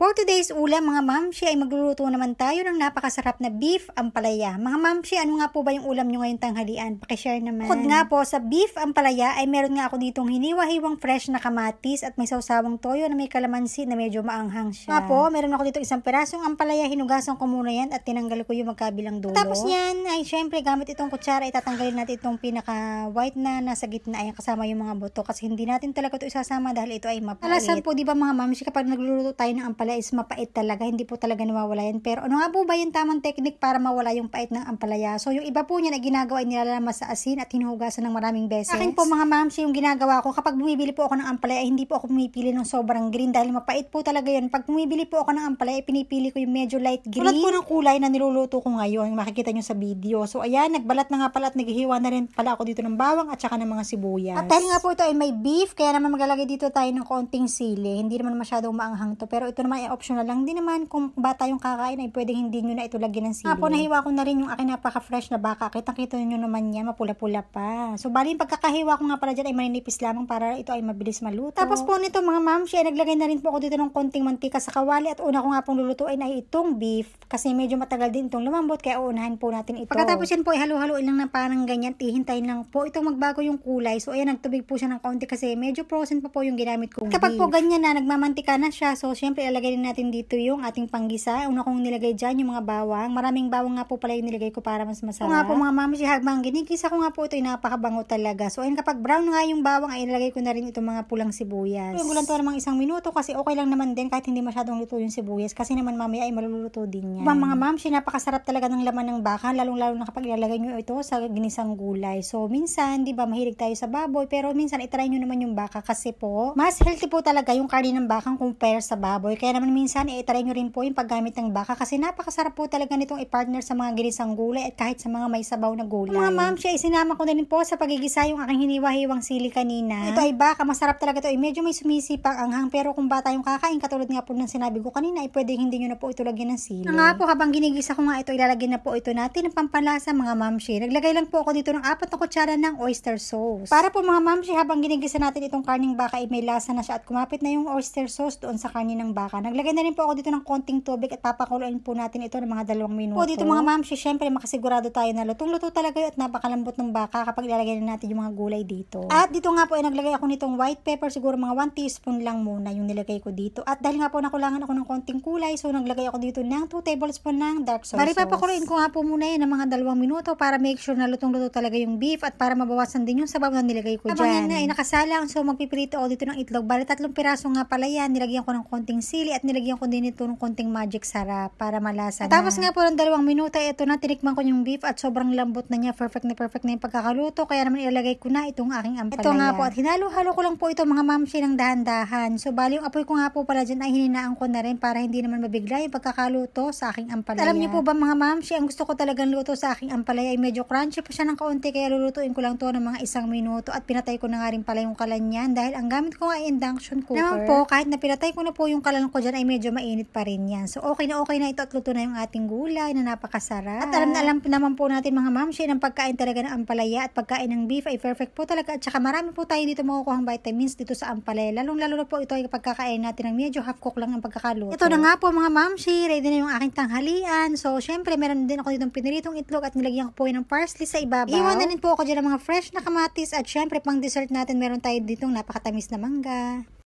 For today's ulam mga mamshi ay magluluto naman tayo ng napakasarap na beef ampalaya. Mga mamshi, ano nga po ba yung ulam nyo ngayong tanghalian? Pakishare naman. Bukod nga po sa beef ampalaya ay meron nga ako ditong hiniwa-hiwang fresh na kamatis at may sawsawang toyo na may kalamansi na medyo maanghang siya. Nga po, meron ako ditong isang pirasong ampalaya, hinugasan ko muna yan at tinanggal ko yung magkabilang dulo. Tapos yan ay syempre gamit itong kutsara ay tatanggalin natin itong pinaka white na nasa gitna ay kasama yung mga buto kasi hindi natin talaga ito isasama dahil ito ay mapait. Alasan po di ba mga mamshi kapag nagluluto tayo ng ampalaya is mapait talaga, hindi po talaga nawawala yan. Pero ano nga po ba yung tamang technique para mawala yung pait ng ampalaya? So yung iba po niya na ginagawa ay nilalamas sa asin at hinuhugasan ng maraming beses. Akin po mga mamshi, yung ginagawa ko kapag bumibili po ako ng ampalaya, hindi po ako pumipili ng sobrang green dahil mapait po talaga yun. Pag bumibili po ako ng ampalaya, pinipili ko yung medyo light green. Tulad po ng kulay na niluluto ko ngayon, makikita nyo sa video. So ayan, nagbalat na nga pala at naghihiwa na rin pala ako dito ng bawang at saka ng mga sibuyas. At dahil nga po ito ay may beef, kaya naman maglalagay dito tayo ng konting sili. Hindi naman masyadong maanghang to, pero ito naman ay optional lang din naman. Kung bata yung kakain ay pwedeng hindi nyo na ito lagyan ng sili. Apo, nahiwa ko na rin yung akin napaka-fresh na baka. Kitang-kita nyo naman yan, mapula-pula pa. So, bali yung pagkakahiwa ko nga pala dyan ay maninipis lamang para ito ay mabilis maluto. Tapos po nito mga mamshi, ay naglagay na rin po ako dito ng konting mantika sa kawali at una ko nga pong lulutuin ay itong beef kasi medyo matagal din itong lumambot kaya uunahin po natin ito. Pagkatapos yan po ay halu-haluin lang ng parang ganyan, tihintayin lang po itong magbago yung kulay. So, ayan, nagtubig po siya ng konti kasi medyo frozen pa po yung ginamit kong beef. Kapag po ganyan na, nagmamantika na siya, so syempre ilalagay din natin dito yung ating panggisa. Una kong nilagay dyan yung mga bawang. Maraming bawang nga po pala yung nilagay ko para mas masarap. Nga po mga mamshi, habang ginigisa ko nga po ito ay napakabango talaga. So ayun, kapag brown nga yung bawang ay nilagay ko na rin itong mga pulang sibuyas. Yung gulan to namang 1 minuto kasi okay lang naman din kahit hindi masyadong luto yung sibuyas kasi naman mamaya ay maluluto din yan. Mga mamshi, napakasarap talaga ng laman ng baka, lalong-lalo na kapag ilalagay nyo ito sa ginisang gulay. So minsan, di ba, mahilig tayo sa baboy pero minsan itry nyo naman yung baka kasi po mas healthy po talaga yung karne ng bakang compare sa baboy. Kaya naman minsan itry nyo rin po yung paggamit ng baka kasi napakasarap po talaga nitong i-partner sa mga ginisang gulay at kahit sa mga may sabaw na gulay. Mga mamshi, isinama ko na rin po sa pagigisa yung aking hiniwa-hiwang sili kanina. Ito ay baka, masarap talaga ito. Medyo may sumisipang anghang pero kung bata yung kakain, katulad nga po ng sinabi ko kanina, ay pwedeng hindi nyo na po ito lagyan ng sili. Nga po, habang ginigisa ko nga ito, ilalagyan na po ito natin ng pampalasa mga mamshi. Naglagay lang po ako dito ng 4 na kutsara ng oyster sauce. Para po mga mamshi, habang ginigisa natin itong karning baka ay may lasa na siya at kumapit na yung oyster sauce doon sa karne ng baka. Naglagay na rin po ako dito ng konting tubig at papakuluin po natin ito ng mga 2 minuto. Po dito mga mamshi, syempre makasigurado tayo na lutong-luto talaga yun at napakalambot ng baka kapag ilalagay na natin yung mga gulay dito. At dito nga po ay naglagay ako nitong white pepper, siguro mga 1 teaspoon lang muna yung nilagay ko dito. At dahil nga po nakulangan ako ng konting kulay, so naglagay ako dito ng 2 tablespoon ng dark soy sauce. Bari papakuluin ko nga po muna yun ng mga 2 minuto para make sure na lutong-luto talaga yung beef at para mabawasan din yung sabaw na nilagay ko dyan. Habang yan nga ay nakasalang, so magpipirito ako dito ng itlog. Bali 3 piraso nga pala yan, nilagyan ko ng konting sili at nilagyan ko din ito ng konting magic sarap para malasa na. Tapos nga po ng 2 minuto, ito na, tinikman ko yung beef at sobrang lambot na niya, perfect na yung pagkakaluto, kaya naman ilalagay ko na itong aking ampalaya. Ito nga po, at hinalo-halo ko lang po ito mga mamshi ng dahan-dahan. So bali yung apoy ko nga po pala dyan ay hininaan ko na rin para hindi naman mabigla yung pagkakaluto sa aking ampalaya. Alam niyo po ba mga mamshi, ang gusto ko talagang luto sa aking ampalaya ay medyo crunchy pa siya ng kaunti, kaya lulutuin ko lang to ng mga 1 minuto at pinatay ko na nga rin pala yung kalan niyan dahil ang gamit ko nga ay induction cooker. Naman po, kahit na pinatay ko na po yung kalan ko dyan ay medyo mainit pa rin yan. So okay na ito at luto na yung ating gulay na napakasarap. At alam na alam naman po natin mga mamshi ng pagkain talaga ng ampalaya at pagkain ng beef ay perfect po talaga at saka marami po tayo dito makukuhang vitamins dito sa ampalaya. Lalong-lalo na po ito ay pagkakain natin ng medyo half cook lang ang pagkakaluto. Ito na nga po mga mamshi, ready na yung aking tanghalian. So syempre meron din ako ditong piniritong itlog at nilagyan ko po ng parsley sa ibabaw. Iwan na rin po ako dyan ng mga fresh na kamatis at syempre pang dessert natin meron tayo ditong napakatamis na mangga.